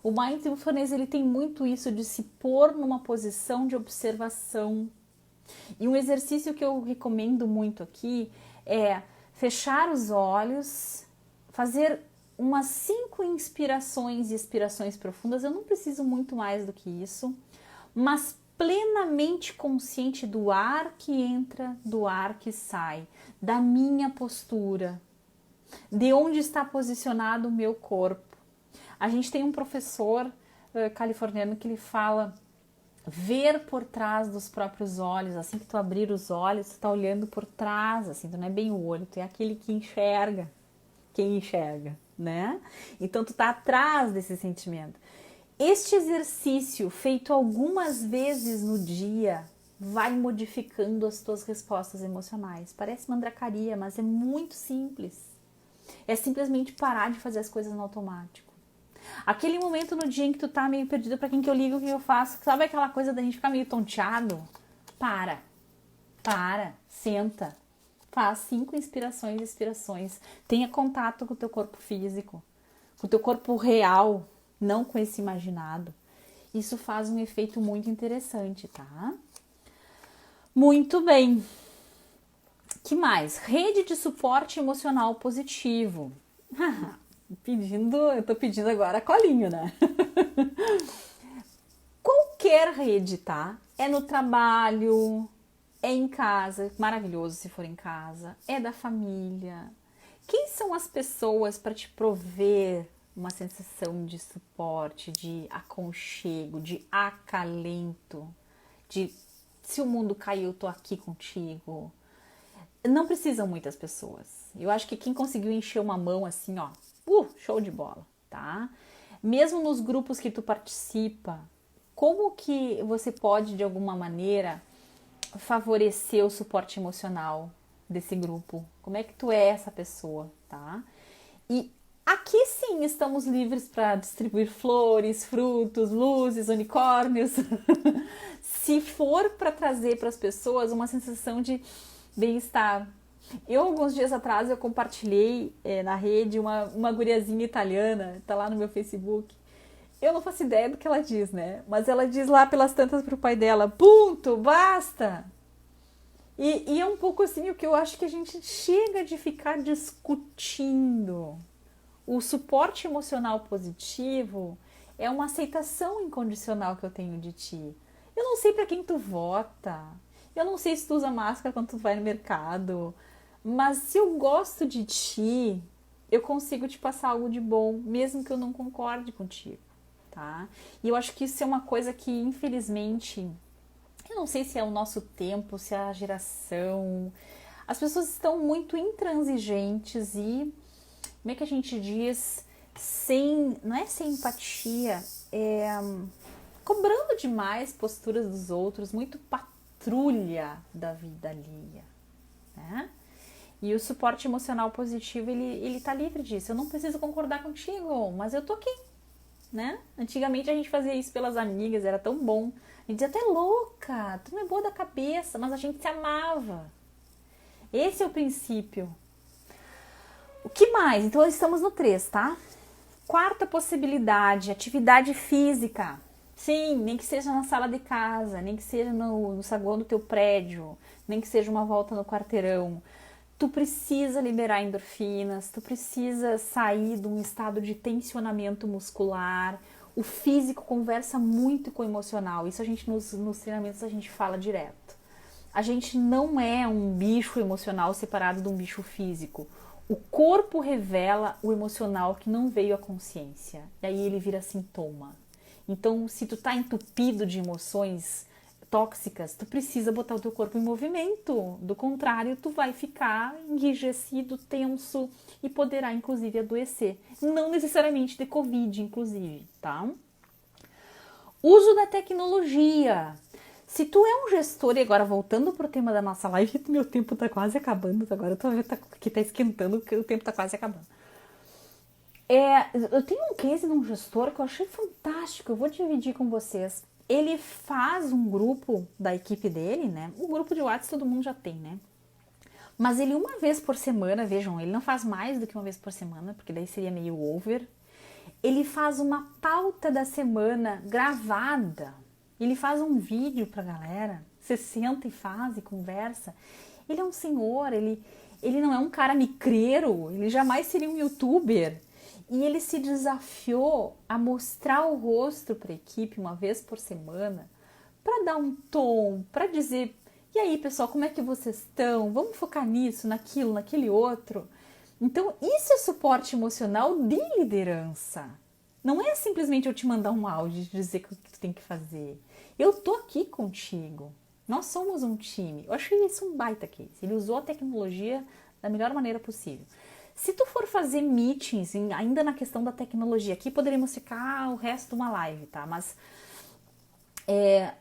O Mindfulness, ele tem muito isso de se pôr numa posição de observação. E um exercício que eu recomendo muito aqui é fechar os olhos, fazer umas 5 inspirações e expirações profundas. Eu não preciso muito mais do que isso, mas plenamente consciente do ar que entra, do ar que sai, da minha postura, de onde está posicionado o meu corpo. A gente tem um professor californiano que ele fala ver por trás dos próprios olhos. Assim que tu abrir os olhos, tu tá olhando por trás, assim, tu não é bem o olho, tu é aquele que enxerga quem enxerga, né? Então tu tá atrás desse sentimento. Este exercício, feito algumas vezes no dia, vai modificando as tuas respostas emocionais. Parece mandracaria, mas é muito simples. É simplesmente parar de fazer as coisas no automático. Aquele momento no dia em que tu tá meio perdido, pra quem que eu ligo, o que eu faço? Sabe aquela coisa da gente ficar meio tonteado? Para, senta, Faz 5 inspirações e expirações. Tenha contato com o teu corpo físico, com o teu corpo real, não com esse imaginado. Isso faz um efeito muito interessante, tá? Muito bem. Que mais? Rede de suporte emocional positivo. Eu tô pedindo agora colinho, né? Qualquer rede, tá? É no trabalho, é em casa, maravilhoso se for em casa, é da família. Quem são as pessoas para te prover uma sensação de suporte, de aconchego, de acalento, de se o mundo cair, eu tô aqui contigo? Não precisam muitas pessoas. Eu acho que quem conseguiu encher uma mão assim, ó, show de bola, tá? Mesmo nos grupos que tu participa, como que você pode, de alguma maneira, favorecer o suporte emocional desse grupo? Como é que tu é essa pessoa, tá? E aqui sim estamos livres para distribuir flores, frutos, luzes, unicórnios. Se for para trazer para as pessoas uma sensação de bem-estar. Alguns dias atrás, eu compartilhei na rede uma guriazinha italiana, tá lá no meu Facebook. Eu não faço ideia do que ela diz, né? Mas ela diz lá pelas tantas pro pai dela, ponto, basta! E é um pouco assim o que eu acho que a gente chega de ficar discutindo. O suporte emocional positivo é uma aceitação incondicional que eu tenho de ti. Eu não sei para quem tu vota, eu não sei se tu usa máscara quando tu vai no mercado, mas se eu gosto de ti, eu consigo te passar algo de bom, mesmo que eu não concorde contigo, tá? E eu acho que isso é uma coisa que, infelizmente, eu não sei se é o nosso tempo, se é a geração. As pessoas estão muito intransigentes e, como é que a gente diz, não é sem empatia, cobrando demais posturas dos outros, muito patrulha da vida alheia, né? E o suporte emocional positivo, ele tá livre disso. Eu não preciso concordar contigo, mas eu tô aqui, né? Antigamente a gente fazia isso pelas amigas, era tão bom. A gente dizia até louca, tu não é boa da cabeça, mas a gente se amava. Esse é o princípio. O que mais? Então estamos no 3, tá? Quarta possibilidade, atividade física. Sim, nem que seja na sala de casa, nem que seja no saguão do teu prédio, nem que seja uma volta no quarteirão. Tu precisa liberar endorfinas, tu precisa sair de um estado de tensionamento muscular. O físico conversa muito com o emocional. Isso a gente nos treinamentos a gente fala direto. A gente não é um bicho emocional separado de um bicho físico. O corpo revela o emocional que não veio à consciência. E aí ele vira sintoma. Então, se tu tá entupido de emoções tóxicas, tu precisa botar o teu corpo em movimento. Do contrário, tu vai ficar enrijecido, tenso e poderá, inclusive, adoecer. Não necessariamente de Covid, inclusive, tá? Uso da tecnologia. Se tu é um gestor, e agora voltando pro tema da nossa live, meu tempo tá quase acabando, agora eu tô vendo que tá esquentando, porque o tempo tá quase acabando. Eu tenho um case de um gestor que eu achei fantástico, eu vou dividir com vocês. Ele faz um grupo da equipe dele, né? O grupo de WhatsApp todo mundo já tem, né? Mas ele uma vez por semana, vejam, ele não faz mais do que uma vez por semana, porque daí seria meio over. Ele faz uma pauta da semana gravada. Ele faz um vídeo pra galera. Você senta e faz e conversa. Ele é um senhor, ele não é um cara micreiro, ele jamais seria um youtuber. E ele se desafiou a mostrar o rosto para a equipe uma vez por semana, para dar um tom, para dizer: e aí, pessoal, como é que vocês estão? Vamos focar nisso, naquilo, naquele outro. Então, isso é suporte emocional de liderança. Não é simplesmente eu te mandar um áudio e dizer o que tu tem que fazer. Eu tô aqui contigo. Nós somos um time. Eu achei isso um baita case. Ele usou a tecnologia da melhor maneira possível. Se tu for fazer meetings, ainda na questão da tecnologia, aqui poderíamos ficar o resto de uma live, tá? Mas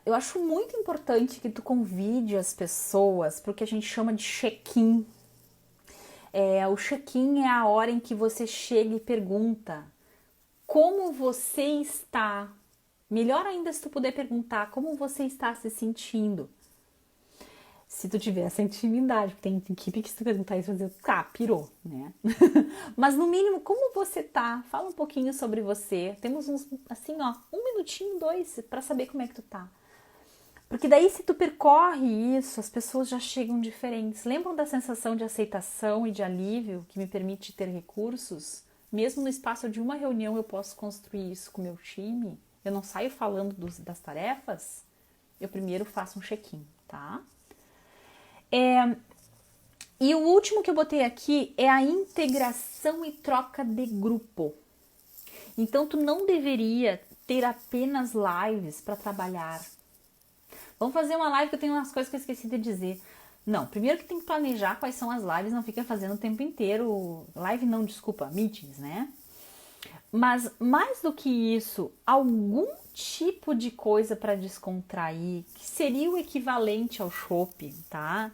eu acho muito importante que tu convide as pessoas para o que a gente chama de check-in. O check-in é a hora em que você chega e pergunta como você está. Melhor ainda se tu puder perguntar como você está se sentindo. Se tu tiver essa intimidade, porque tem equipe que se tu perguntar isso, vai dizer, pirou, né? Mas no mínimo, como você tá? Fala um pouquinho sobre você. Temos uns, assim, ó, 1 minutinho, 2, pra saber como é que tu tá. Porque daí se tu percorre isso, as pessoas já chegam diferentes. Lembram da sensação de aceitação e de alívio que me permite ter recursos? Mesmo no espaço de uma reunião eu posso construir isso com o meu time? Eu não saio falando das tarefas? Eu primeiro faço um check-in, tá? E o último que eu botei aqui é a integração e troca de grupo. Então, tu não deveria ter apenas lives para trabalhar. Vamos fazer uma live que eu tenho umas coisas que eu esqueci de dizer. Não, primeiro que tem que planejar quais são as lives, não fica fazendo o tempo inteiro. Live não, desculpa, meetings, né? Mas mais do que isso, algum tipo de coisa para descontrair, que seria o equivalente ao shopping, tá?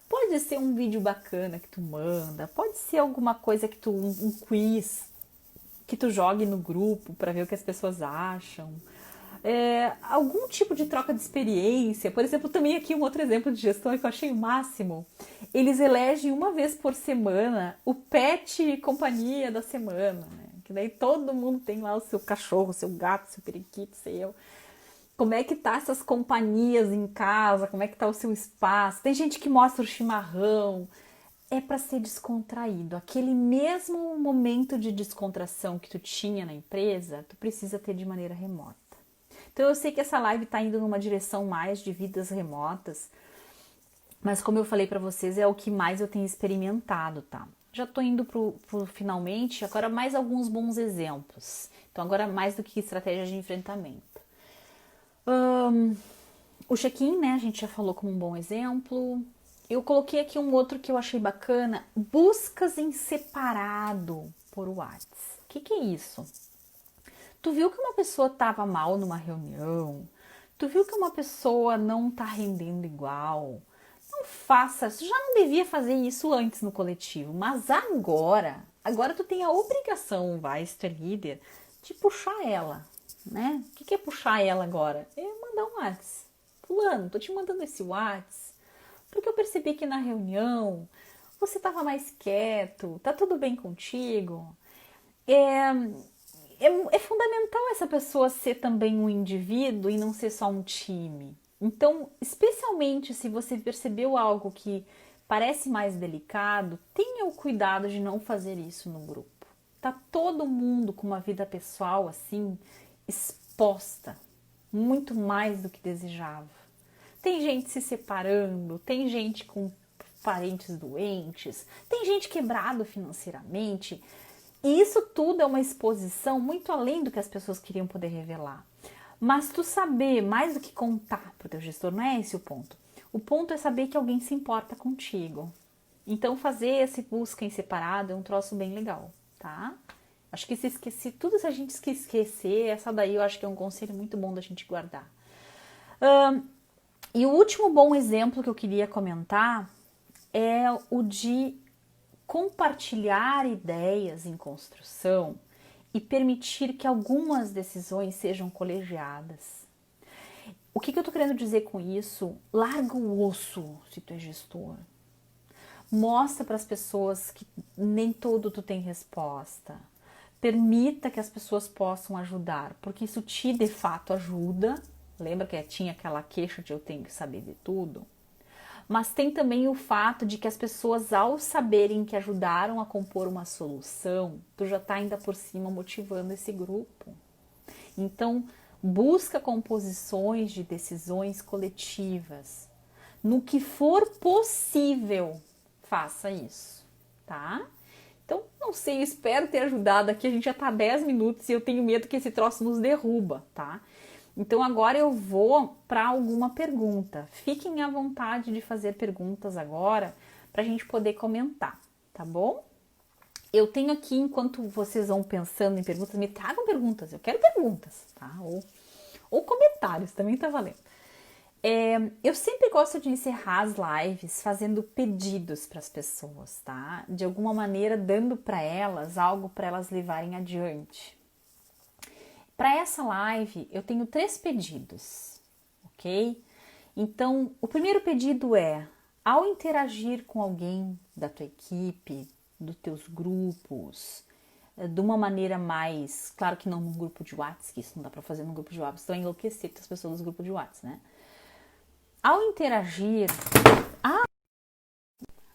Pode ser um vídeo bacana que tu manda, pode ser alguma coisa que um quiz que tu jogue no grupo para ver o que as pessoas acham. Algum tipo de troca de experiência. Por exemplo, também aqui um outro exemplo de gestão que eu achei o máximo. Eles elegem uma vez por semana o pet companhia da semana, né? Que daí todo mundo tem lá o seu cachorro, o seu gato, o seu periquito, sei eu. Como é que tá essas companhias em casa? Como é que tá o seu espaço? Tem gente que mostra o chimarrão. É para ser descontraído. Aquele mesmo momento de descontração que tu tinha na empresa, tu precisa ter de maneira remota. Então eu sei que essa live tá indo numa direção mais de vidas remotas, mas como eu falei para vocês, é o que mais eu tenho experimentado, tá? Já tô indo pro finalmente, agora mais alguns bons exemplos. Então agora mais do que estratégia de enfrentamento. O check-in, né, a gente já falou como um bom exemplo. Eu coloquei aqui um outro que eu achei bacana, buscas em separado por WhatsApp. O que é isso? Tu viu que uma pessoa estava mal numa reunião? Tu viu que uma pessoa não tá rendendo igual? Não faça, tu já não devia fazer isso antes no coletivo, mas agora tu tem a obrigação, vai, se tu é líder, de puxar ela, né? O que é puxar ela agora? É mandar um WhatsApp. Fulano, tô te mandando esse WhatsApp, porque eu percebi que na reunião você estava mais quieto, tá tudo bem contigo? É fundamental essa pessoa ser também um indivíduo e não ser só um time. Então, especialmente se você percebeu algo que parece mais delicado, tenha o cuidado de não fazer isso no grupo. Tá todo mundo com uma vida pessoal assim exposta, muito mais do que desejava. Tem gente se separando, tem gente com parentes doentes, tem gente quebrado financeiramente. E isso tudo é uma exposição muito além do que as pessoas queriam poder revelar. Mas tu saber mais do que contar para o teu gestor, não é esse o ponto. O ponto é saber que alguém se importa contigo. Então fazer esse busca em separado é um troço bem legal, tá? Acho que se esquecer, tudo se a gente esquecer, essa daí eu acho que é um conselho muito bom da gente guardar. E o último bom exemplo que eu queria comentar é o de compartilhar ideias em construção e permitir que algumas decisões sejam colegiadas. O que eu tô querendo dizer com isso? Larga o osso se tu é gestor. Mostra para as pessoas que nem todo tu tem resposta. Permita que as pessoas possam ajudar, porque isso te de fato ajuda. Lembra que tinha aquela queixa de eu tenho que saber de tudo? Mas tem também o fato de que as pessoas, ao saberem que ajudaram a compor uma solução, tu já tá ainda por cima motivando esse grupo. Então, busca composições de decisões coletivas. No que for possível, faça isso, tá? Então, não sei, espero ter ajudado aqui. A gente já tá 10 minutos e eu tenho medo que esse troço nos derruba, tá? Então agora eu vou para alguma pergunta. Fiquem à vontade de fazer perguntas agora para a gente poder comentar, tá bom? Eu tenho aqui, enquanto vocês vão pensando em perguntas, me tragam perguntas. Eu quero perguntas, tá? Ou comentários, também tá valendo. Eu sempre gosto de encerrar as lives fazendo pedidos para as pessoas, tá? De alguma maneira dando para elas algo para elas levarem adiante. Para essa live, eu tenho 3 pedidos, ok? Então, o primeiro pedido é: Ao interagir com alguém da tua equipe, dos teus grupos, de uma maneira mais, claro que não num grupo de WhatsApp, que isso não dá pra fazer num grupo de WhatsApp, senão enlouquecer as pessoas dos grupos de WhatsApp, né? Ao interagir,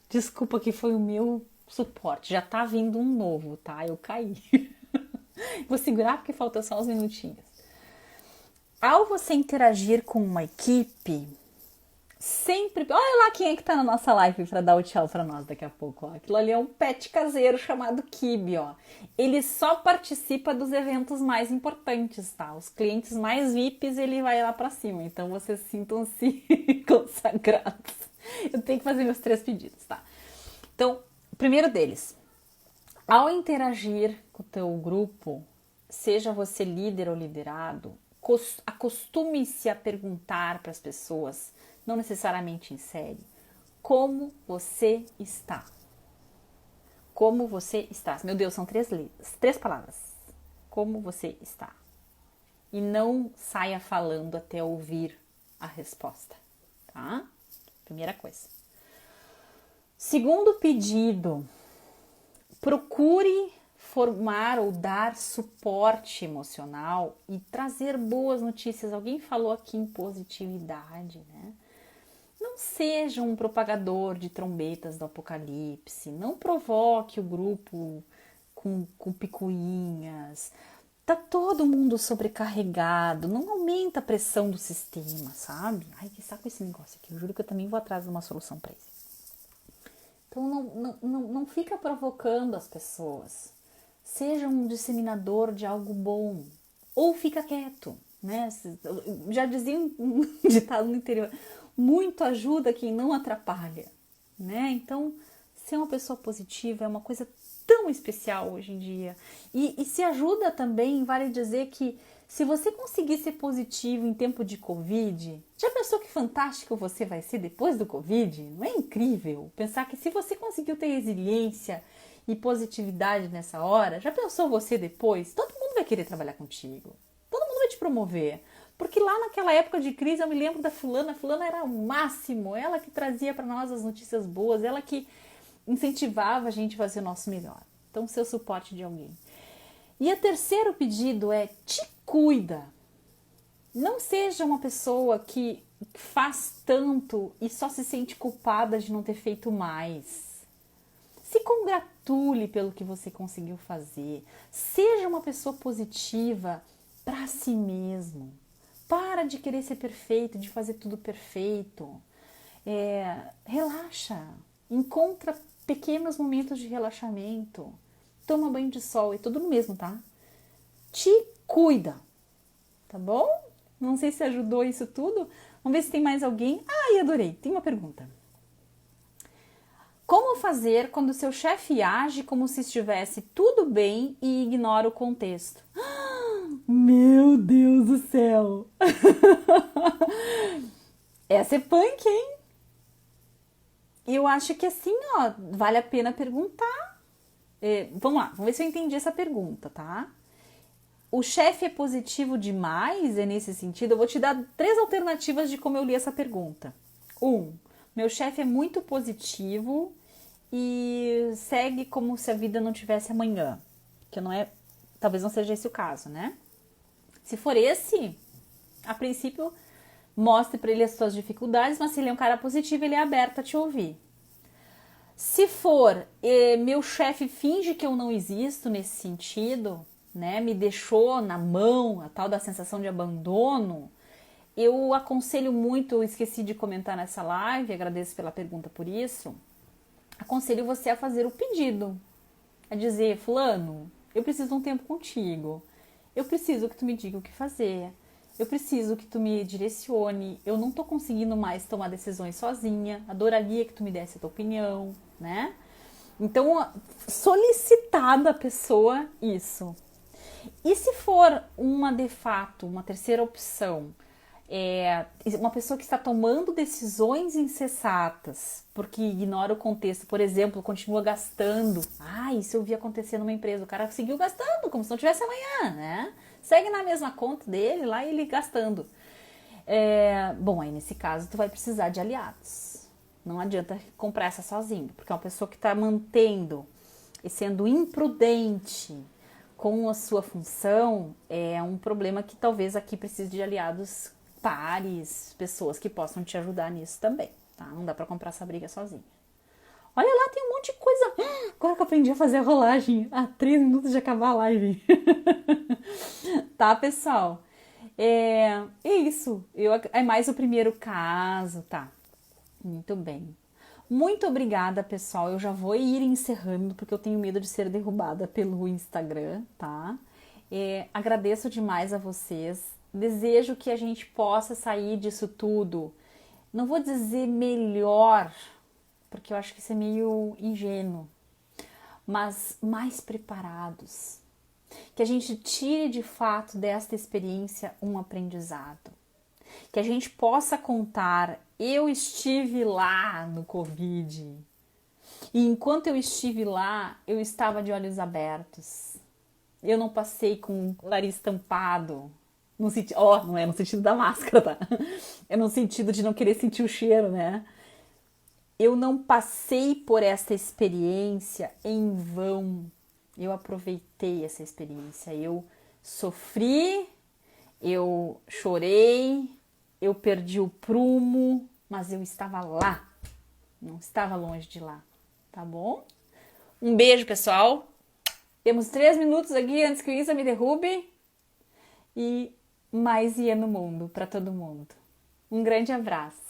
desculpa que foi o meu suporte, já tá vindo um novo, tá? Eu caí. Vou segurar porque falta só uns minutinhos. Ao você interagir com uma equipe, sempre... Olha lá quem é que tá na nossa live para dar o tchau para nós daqui a pouco. Ó. Aquilo ali é um pet caseiro chamado Kibi, ó. Ele só participa dos eventos mais importantes, tá? Os clientes mais VIPs, ele vai lá para cima. Então, vocês sintam-se consagrados. Eu tenho que fazer meus 3 pedidos, tá? Então, o primeiro deles. Ao interagir com o teu grupo, seja você líder ou liderado, acostume-se a perguntar para as pessoas, não necessariamente em série, como você está. Como você está. Meu Deus, são 3 palavras. Como você está. E não saia falando até ouvir a resposta, tá? Primeira coisa. Segundo pedido, procure formar ou dar suporte emocional e trazer boas notícias. Alguém falou aqui em positividade, né? Não seja um propagador de trombetas do apocalipse, não provoque o grupo com picuinhas. Tá todo mundo sobrecarregado, não aumenta a pressão do sistema, sabe? Ai, que saco esse negócio aqui, eu juro que eu também vou atrás de uma solução para isso. Então não fica provocando as pessoas. Seja um disseminador de algo bom. Ou fica quieto, né? Já dizia um ditado no interior. Muito ajuda quem não atrapalha, né? Então, ser uma pessoa positiva é uma coisa tão especial hoje em dia. E se ajuda também, vale dizer que se você conseguir ser positivo em tempo de Covid, já pensou que fantástico você vai ser depois do Covid? Não é incrível pensar que se você conseguiu ter resiliência e positividade nessa hora, já pensou você depois? Todo mundo vai querer trabalhar contigo. Todo mundo vai te promover. Porque lá naquela época de crise eu me lembro da fulana. A fulana era o máximo. Ela que trazia para nós as notícias boas. Ela que incentivava a gente a fazer o nosso melhor. Então, ser o suporte de alguém. E o terceiro pedido é: te cuida. Não seja uma pessoa que faz tanto e só se sente culpada de não ter feito mais. Se congratule pelo que você conseguiu fazer. Seja uma pessoa positiva para si mesmo. Para de querer ser perfeito, de fazer tudo perfeito. Relaxa. Encontra pequenos momentos de relaxamento. Toma banho de sol. É tudo no mesmo, tá? Te cuida. Tá bom? Não sei se ajudou isso tudo. Vamos ver se tem mais alguém. Ai, adorei. Tem uma pergunta. Como fazer quando seu chefe age como se estivesse tudo bem e ignora o contexto? Meu Deus do céu! Essa é punk, hein? Eu acho que assim, ó, vale a pena perguntar. Vamos lá, vamos ver se eu entendi essa pergunta, tá? O chefe é positivo demais? É nesse sentido? Eu vou te dar 3 alternativas de como eu li essa pergunta. 1. Meu chefe é muito positivo e segue como se a vida não tivesse amanhã. Que não é, talvez não seja esse o caso, né? Se for esse, a princípio, mostre para ele as suas dificuldades, mas se ele é um cara positivo, ele é aberto a te ouvir. Se for, meu chefe finge que eu não existo nesse sentido, né? Me deixou na mão, a tal da sensação de abandono, eu aconselho muito, eu esqueci de comentar nessa live, agradeço pela pergunta por isso, aconselho você a fazer o pedido, a dizer: fulano, eu preciso de um tempo contigo, eu preciso que tu me diga o que fazer, eu preciso que tu me direcione, eu não tô conseguindo mais tomar decisões sozinha, adoraria que tu me desse a tua opinião, né? Então, solicitar da pessoa isso. E se for de fato, uma terceira opção, uma pessoa que está tomando decisões insensatas porque ignora o contexto, por exemplo, continua gastando. Isso eu vi acontecer numa empresa, o cara seguiu gastando como se não tivesse amanhã, né? Segue na mesma conta dele lá e ele gastando. Bom, aí nesse caso tu vai precisar de aliados, Não adianta comprar essa sozinho, porque é uma pessoa que está mantendo e sendo imprudente com a sua função, é um problema que talvez aqui precise de aliados, pares, pessoas que possam te ajudar nisso também, tá? Não dá para comprar essa briga sozinha. Olha lá, tem um monte de coisa. Agora que eu aprendi a fazer a rolagem, 3 minutos de acabar a live. Tá, pessoal? É isso. É mais o primeiro caso, tá? Muito bem. Muito obrigada, pessoal. Eu já vou ir encerrando porque eu tenho medo de ser derrubada pelo Instagram, tá? Agradeço demais a vocês. Desejo que a gente possa sair disso tudo. Não vou dizer melhor, porque eu acho que isso é meio ingênuo, mas mais preparados. Que a gente tire de fato desta experiência um aprendizado. Que a gente possa contar, eu estive lá no Covid. E enquanto eu estive lá, eu estava de olhos abertos. Eu não passei com o nariz tampado. No sentido, não é no sentido da máscara, tá? É no sentido de não querer sentir o cheiro, né? Eu não passei por esta experiência em vão. Eu aproveitei essa experiência. Eu sofri, eu chorei, eu perdi o prumo, mas eu estava lá. Não estava longe de lá, tá bom? Um beijo, pessoal. Temos 3 minutos aqui antes que o Isa me derrube. E mais Iê no mundo para todo mundo. Um grande abraço.